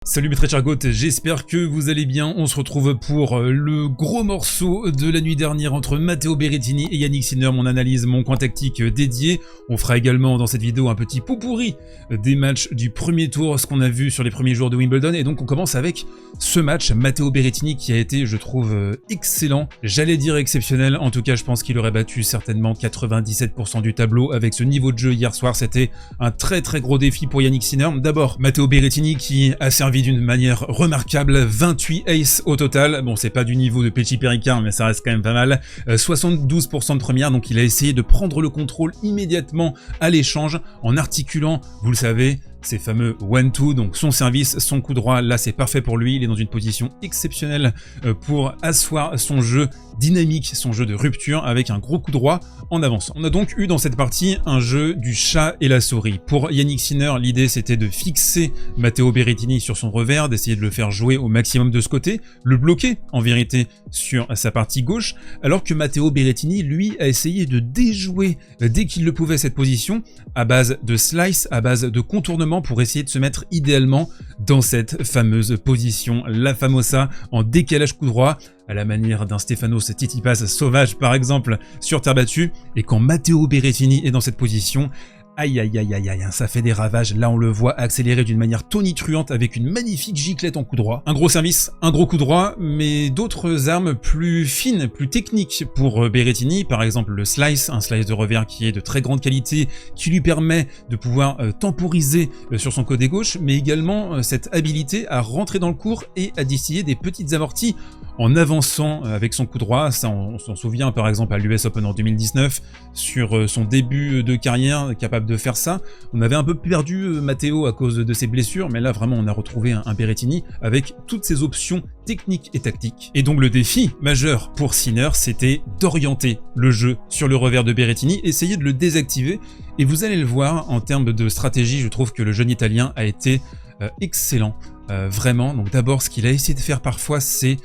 Salut mes très chers goths, j'espère que vous allez bien. On se retrouve pour le gros morceau de la nuit dernière entre Matteo Berrettini et Jannik Sinner, mon analyse, mon coin tactique dédié. On fera également dans cette vidéo un petit pot-pourri des matchs du premier tour, ce qu'on a vu sur les premiers jours de Wimbledon. Et donc on commence avec ce match, Matteo Berrettini, qui a été, je trouve, excellent. J'allais dire exceptionnel, en tout cas je pense qu'il aurait battu certainement 97% du tableau avec ce niveau de jeu hier soir. C'était un très gros défi pour Jannik Sinner. D'abord, Matteo Berrettini qui a servi d'une manière remarquable, 28 aces au total. Bon, c'est pas du niveau de Petit Péricard, mais ça reste quand même pas mal. 72% de première, donc il a essayé de prendre le contrôle immédiatement à l'échange en articulant, vous le savez, ces fameux 1-2, donc son service, son coup droit, là c'est parfait pour lui, il est dans une position exceptionnelle pour asseoir son jeu dynamique, son jeu de rupture avec un gros coup droit en avançant. On a donc eu dans cette partie un jeu du chat et la souris. Pour Jannik Sinner, l'idée c'était de fixer Matteo Berrettini sur son revers, d'essayer de le faire jouer au maximum de ce côté, le bloquer en vérité sur sa partie gauche, alors que Matteo Berrettini, lui, a essayé de déjouer dès qu'il le pouvait cette position à base de slice, à base de contournement, pour essayer de se mettre idéalement dans cette fameuse position, la famosa en décalage coup droit, à la manière d'un Stefanos Tsitsipas sauvage par exemple sur terre battue. Et quand Matteo Berrettini est dans cette position, aïe, ça fait des ravages. Là, on le voit accélérer d'une manière tonitruante avec une magnifique giclette en coup droit. Un gros service, un gros coup droit, mais d'autres armes plus fines, plus techniques pour Berrettini. Par exemple, le slice, un slice de revers qui est de très grande qualité, qui lui permet de pouvoir temporiser sur son côté gauche, mais également cette habilité à rentrer dans le court et à distiller des petites amorties en avançant avec son coup droit. Ça, on s'en souvient par exemple à l'US Open en 2019, sur son début de carrière, capable de faire ça. On avait un peu perdu Matteo à cause de ses blessures, mais là vraiment on a retrouvé un Berrettini avec toutes ses options techniques et tactiques. Et donc le défi majeur pour Sinner, c'était d'orienter le jeu sur le revers de Berrettini, essayer de le désactiver, et vous allez le voir en termes de stratégie, je trouve que le jeune italien a été excellent, vraiment. Donc d'abord, ce qu'il a essayé de faire parfois, c'est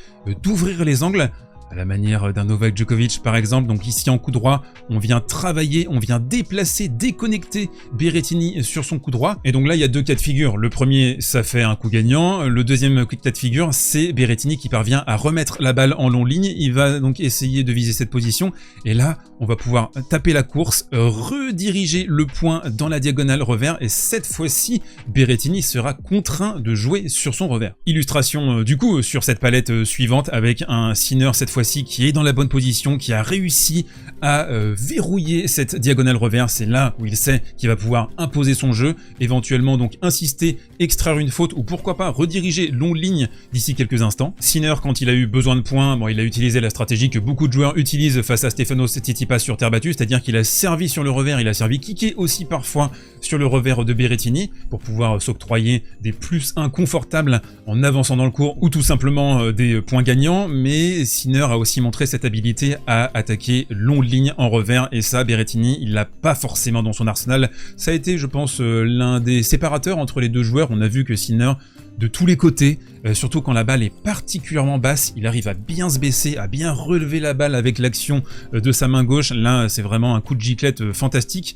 d'ouvrir les angles, à la manière d'un Novak Djokovic par exemple. Donc ici en coup droit, on vient travailler, on vient déplacer, déconnecter Berrettini sur son coup droit. Et donc là, il y a deux cas de figure. Le premier, ça fait un coup gagnant. Le deuxième cas de figure, c'est Berrettini qui parvient à remettre la balle en longue ligne. Il va donc essayer de viser cette position. Et là, on va pouvoir taper la course, rediriger le point dans la diagonale revers. Et cette fois-ci, Berrettini sera contraint de jouer sur son revers. Illustration du coup sur cette palette suivante avec un Sinner cette fois-ci qui est dans la bonne position, qui a réussi à verrouiller cette diagonale revers. C'est là où il sait qu'il va pouvoir imposer son jeu, éventuellement donc insister, extraire une faute ou pourquoi pas rediriger longue ligne d'ici quelques instants. Sinner, quand il a eu besoin de points, bon, il a utilisé la stratégie que beaucoup de joueurs utilisent face à Stefanos Tsitsipas sur terre battue, c'est-à-dire qu'il a servi sur le revers, il a servi kické aussi parfois sur le revers de Berrettini pour pouvoir s'octroyer des +1 confortables en avançant dans le court ou tout simplement des points gagnants. Mais Sinner a aussi montré cette habilité à attaquer longue ligne en revers, et ça, Berrettini, il l'a pas forcément dans son arsenal. Ça a été, je pense, l'un des séparateurs entre les deux joueurs. On a vu que Sinner, de tous les côtés, surtout quand la balle est particulièrement basse, il arrive à bien se baisser, à bien relever la balle avec l'action de sa main gauche. Là, c'est vraiment un coup de giclette fantastique.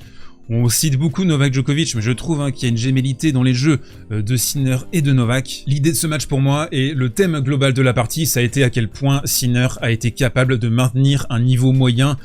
On cite beaucoup Novak Djokovic, mais je trouve qu'il y a une gémellité dans les jeux de Sinner et de Novak. L'idée de ce match pour moi, et le thème global de la partie, ça a été à quel point Sinner a été capable de maintenir un niveau moyen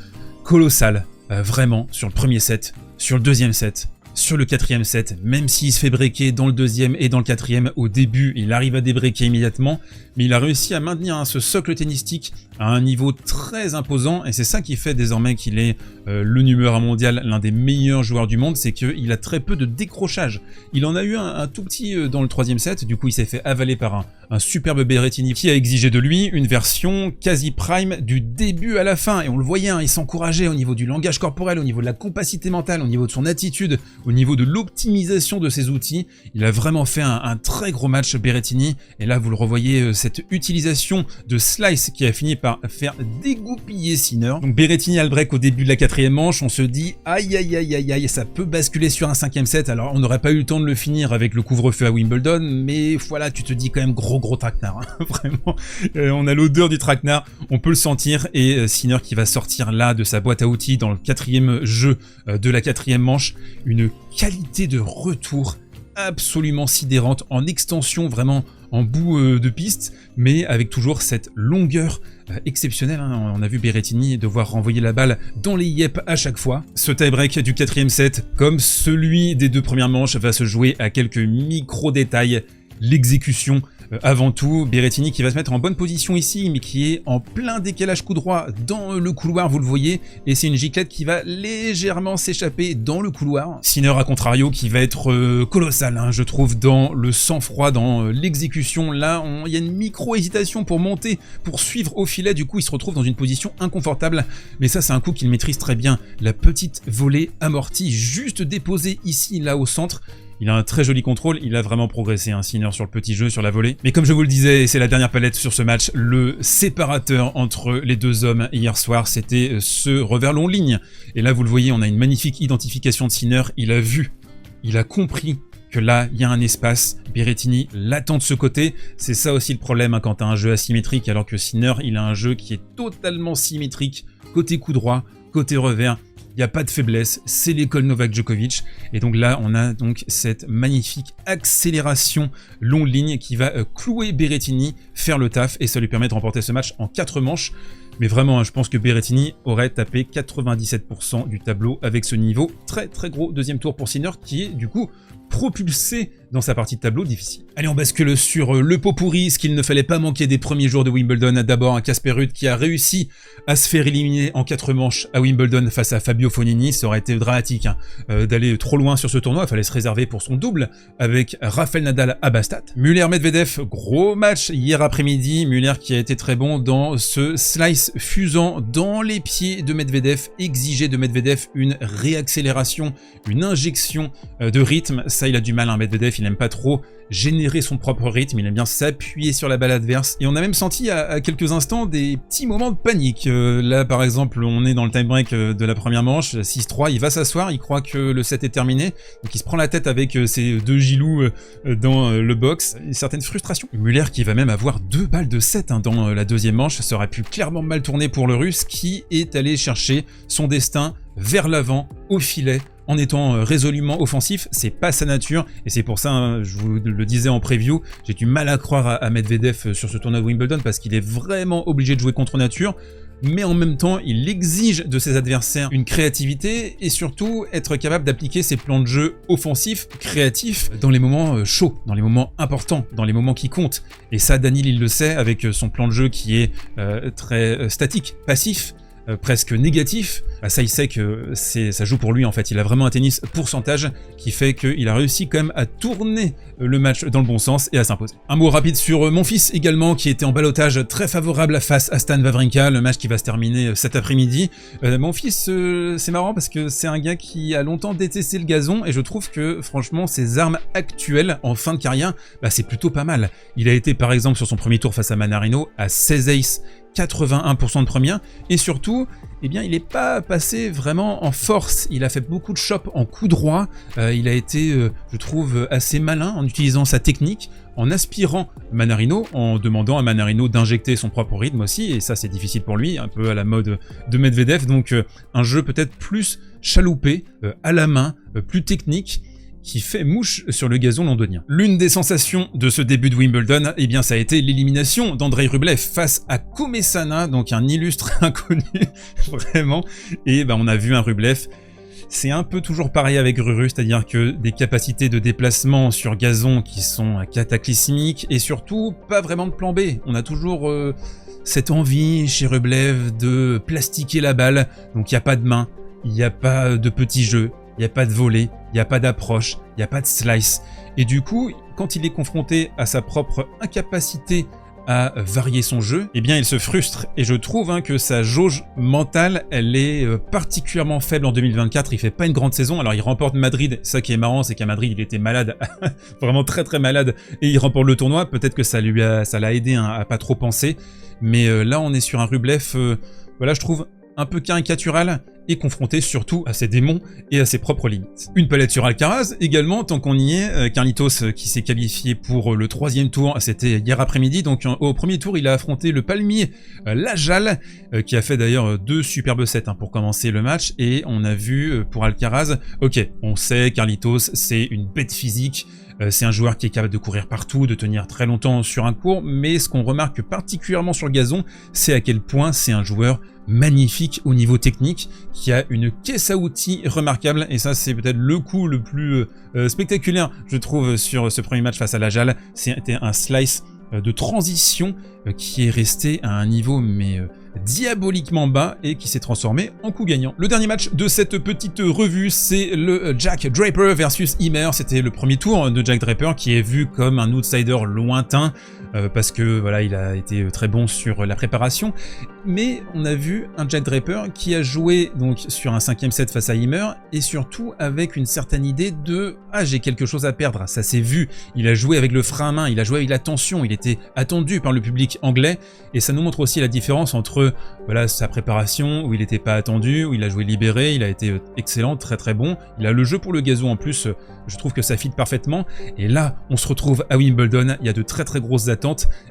colossal. Vraiment, sur le premier set, sur le deuxième set, sur le quatrième set, même s'il se fait breaker dans le deuxième et dans le quatrième, au début, il arrive à débreaker immédiatement, mais il a réussi à maintenir ce socle tennistique à un niveau très imposant, et c'est ça qui fait désormais qu'il est le numéro 1 mondial, l'un des meilleurs joueurs du monde, c'est qu'il a très peu de décrochage. Il en a eu un tout petit dans le troisième set, du coup il s'est fait avaler par un superbe Berrettini qui a exigé de lui une version quasi prime du début à la fin, et on le voyait, il s'encourageait au niveau du langage corporel, au niveau de la capacité mentale, au niveau de son attitude, au niveau de l'optimisation de ses outils. Il a vraiment fait un très gros match Berrettini, et là vous le revoyez, cette utilisation de slice qui a fini par faire dégoupiller Sinner. Donc Berrettini a le break au début de la quatrième manche, on se dit aïe, ça peut basculer sur un cinquième set. Alors on n'aurait pas eu le temps de le finir avec le couvre-feu à Wimbledon, mais voilà, tu te dis quand même gros traquenard, hein. Vraiment, on a l'odeur du traquenard, on peut le sentir, et Sinner qui va sortir là de sa boîte à outils dans le quatrième jeu de la quatrième manche, une qualité de retour absolument sidérante, en extension, vraiment en bout de piste, mais avec toujours cette longueur exceptionnelle. Hein. On a vu Berrettini devoir renvoyer la balle dans les yep à chaque fois. Ce tie-break du 4e set, comme celui des 2 premières manches, va se jouer à quelques micro-détails. L'exécution avant tout, Berrettini qui va se mettre en bonne position ici, mais qui est en plein décalage coup droit dans le couloir, vous le voyez, et c'est une giclette qui va légèrement s'échapper dans le couloir. Sinner à contrario qui va être colossal, hein, je trouve, dans le sang-froid, dans l'exécution. Là, il y a une micro-hésitation pour monter, pour suivre au filet, du coup il se retrouve dans une position inconfortable, mais ça c'est un coup qu'il maîtrise très bien. La petite volée amortie, juste déposée ici, là au centre. Il a un très joli contrôle, il a vraiment progressé, un Sinner sur le petit jeu, sur la volée. Mais comme je vous le disais, et c'est la dernière palette sur ce match, le séparateur entre les deux hommes hier soir, c'était ce revers long ligne. Et là, vous le voyez, on a une magnifique identification de Sinner, il a vu, il a compris que là, il y a un espace, Berrettini l'attend de ce côté. C'est ça aussi le problème hein, quand tu as un jeu asymétrique, alors que Sinner, il a un jeu qui est totalement symétrique, côté coup droit, côté revers. Il n'y a pas de faiblesse, c'est l'école Novak Djokovic. Et donc là, on a donc cette magnifique accélération longue ligne qui va clouer Berrettini, faire le taf, et ça lui permet de remporter ce match en 4 manches. Mais vraiment, je pense que Berrettini aurait tapé 97% du tableau avec ce niveau. Très très gros deuxième tour pour Sinner qui est du coup propulsé dans sa partie de tableau difficile. Allez, on bascule sur le pot pourri, ce qu'il ne fallait pas manquer des premiers jours de Wimbledon. D'abord un Casper Ruud qui a réussi à se faire éliminer en 4 manches à Wimbledon face à Fabio Fognini. Ça aurait été dramatique hein, d'aller trop loin sur ce tournoi, il fallait se réserver pour son double avec Rafael Nadal à Bastad. Müller-Medvedev, gros match hier après-midi. Müller qui a été très bon dans ce slice fusant dans les pieds de Medvedev, exiger de Medvedev une réaccélération, une injection de rythme. Ça, il a du mal, hein, Medvedev, il n'aime pas trop générer son propre rythme, il aime bien s'appuyer sur la balle adverse, et on a même senti à quelques instants des petits moments de panique. Là par exemple, on est dans le time-break de la première manche, 6-3, il va s'asseoir, il croit que le set est terminé, donc il se prend la tête avec ses 2 gilous dans le box, une certaine frustration. Müller qui va même avoir 2 balles de 7 hein, dans la deuxième manche, ça aurait pu clairement mal tourner pour le Russe qui est allé chercher son destin vers l'avant, au filet, en étant résolument offensif. C'est pas sa nature, et c'est pour ça, hein, je vous le disais en preview, j'ai du mal à croire à Medvedev sur ce tournoi de Wimbledon, parce qu'il est vraiment obligé de jouer contre nature, mais en même temps, il exige de ses adversaires une créativité, et surtout être capable d'appliquer ses plans de jeu offensifs, créatifs, dans les moments chauds, dans les moments importants, dans les moments qui comptent. Et ça, Daniil, il le sait, avec son plan de jeu qui est très statique, passif, presque négatif. Ça, il sait que ça joue pour lui en fait. Il a vraiment un tennis pourcentage qui fait qu'il a réussi quand même à tourner le match dans le bon sens et à s'imposer. Un mot rapide sur Monfils également, qui était en ballottage très favorable face à Stan Wawrinka, le match qui va se terminer cet après-midi. Monfils, c'est marrant parce que c'est un gars qui a longtemps détesté le gazon, et je trouve que franchement ses armes actuelles en fin de carrière, bah, c'est plutôt pas mal. Il a été par exemple sur son premier tour face à Mannarino à 16 aces, 81% de première, et surtout, eh bien, il n'est pas passé vraiment en force. Il a fait beaucoup de chops en coup droit. Il a été, je trouve, assez malin en utilisant sa technique, en aspirant Mannarino, en demandant à Mannarino d'injecter son propre rythme aussi, et ça c'est difficile pour lui, un peu à la mode de Medvedev, donc un jeu peut-être plus chaloupé, à la main, plus technique, qui fait mouche sur le gazon londonien. L'une des sensations de ce début de Wimbledon, eh bien ça a été l'élimination d'Andrei Rublev face à Komesana, donc un illustre inconnu, vraiment, et ben on a vu un Rublev. C'est un peu toujours pareil avec Ruru, c'est-à-dire que des capacités de déplacement sur gazon qui sont cataclysmiques, et surtout pas vraiment de plan B. On a toujours cette envie chez Rublev de plastiquer la balle, donc il n'y a pas de main, il n'y a pas de petits jeux, il n'y a pas de volée, il n'y a pas d'approche, il n'y a pas de slice. Et du coup, quand il est confronté à sa propre incapacité à varier son jeu, eh bien il se frustre, et je trouve hein, que sa jauge mentale, elle est particulièrement faible en 2024, il fait pas une grande saison, alors il remporte Madrid, ça qui est marrant, c'est qu'à Madrid il était malade, vraiment très très malade, et il remporte le tournoi, peut-être que ça l'a aidé hein, à pas trop penser, mais là on est sur un Rublev, voilà je trouve un peu caricatural, et confronté surtout à ses démons et à ses propres limites. Une palette sur Alcaraz également, tant qu'on y est, Carlitos qui s'est qualifié pour le 3e tour, c'était hier après-midi, donc au premier tour il a affronté le palmier Lajal, qui a fait d'ailleurs 2 superbes sets hein, pour commencer le match, et on a vu pour Alcaraz, ok, on sait Carlitos c'est une bête physique, C'est un joueur qui est capable de courir partout, de tenir très longtemps sur un court, mais ce qu'on remarque particulièrement sur le gazon, c'est à quel point c'est un joueur magnifique au niveau technique, qui a une caisse à outils remarquable, et ça c'est peut-être le coup le plus spectaculaire, je trouve, sur ce premier match face à la Jal. C'était un slice de transition qui est resté à un niveau mais diaboliquement bas et qui s'est transformé en coup gagnant. Le dernier match de cette petite revue, c'est le Jack Draper versus Ymer. C'était le premier tour de Jack Draper, qui est vu comme un outsider lointain parce que voilà, il a été très bon sur la préparation, mais on a vu un Jack Draper qui a joué donc sur un 5e set face à Ymer, et surtout avec une certaine idée de « ah, j'ai quelque chose à perdre », ça s'est vu. Il a joué avec le frein à main, il a joué avec la tension, il était attendu par le public anglais, et ça nous montre aussi la différence entre voilà, sa préparation, où il n'était pas attendu, où il a joué libéré, il a été excellent, très très bon, il a le jeu pour le gazon en plus, je trouve que ça fit parfaitement, et là on se retrouve à Wimbledon, il y a de très très grosses attentes,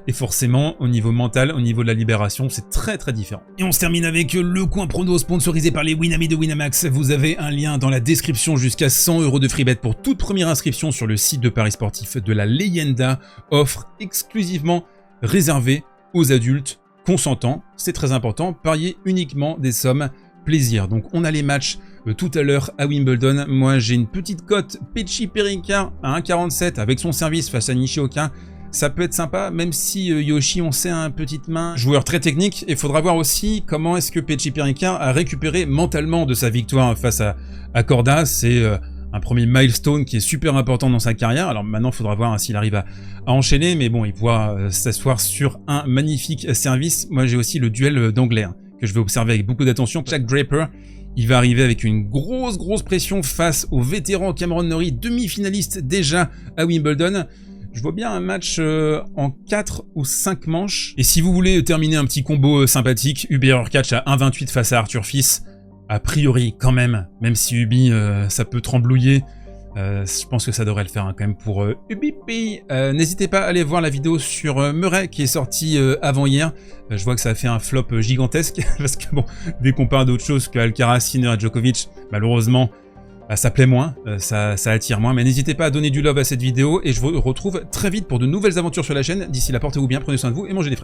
et forcément au niveau mental, au niveau de la libération, c'est très très différent. Et on se termine avec le coin prono sponsorisé par les Winamax de Winamax. Vous avez un lien dans la description, jusqu'à 100 € de free bet pour toute première inscription sur le site de paris sportif de la Leyenda, offre exclusivement réservée aux adultes consentants, c'est très important, parier uniquement des sommes plaisir. Donc on a les matchs tout à l'heure à Wimbledon. Moi j'ai une petite cote Pechi Perika à 1,47 avec son service face à Nishioka. Ça peut être sympa, même si Yoshi, on sait, a une petite main, joueur très technique, et il faudra voir aussi comment est-ce que Pechi Perika a récupéré mentalement de sa victoire face à Korda. C'est un premier milestone qui est super important dans sa carrière. Alors maintenant, il faudra voir s'il arrive à enchaîner, mais bon, il pourra s'asseoir sur un magnifique service. Moi, j'ai aussi le duel d'anglais que je vais observer avec beaucoup d'attention. Jack Draper, il va arriver avec une grosse pression face au vétéran Cameron Norrie, demi-finaliste déjà à Wimbledon. Je vois bien un match en 4 ou 5 manches. Et si vous voulez terminer un petit combo sympathique, Ubi Hurkacz à 1,28 face à Arthur Fils, a priori quand même si Ubi ça peut tremblouiller, je pense que ça devrait le faire quand même pour Ubi. N'hésitez pas à aller voir la vidéo sur Murray qui est sortie avant-hier. Je vois que ça a fait un flop gigantesque, parce que bon, dès qu'on parle d'autre chose que Alcaraz, Sinner et Djokovic, malheureusement, ça plaît moins, ça attire moins, mais n'hésitez pas à donner du love à cette vidéo, et je vous retrouve très vite pour de nouvelles aventures sur la chaîne. D'ici là, portez-vous bien, prenez soin de vous et mangez des frais.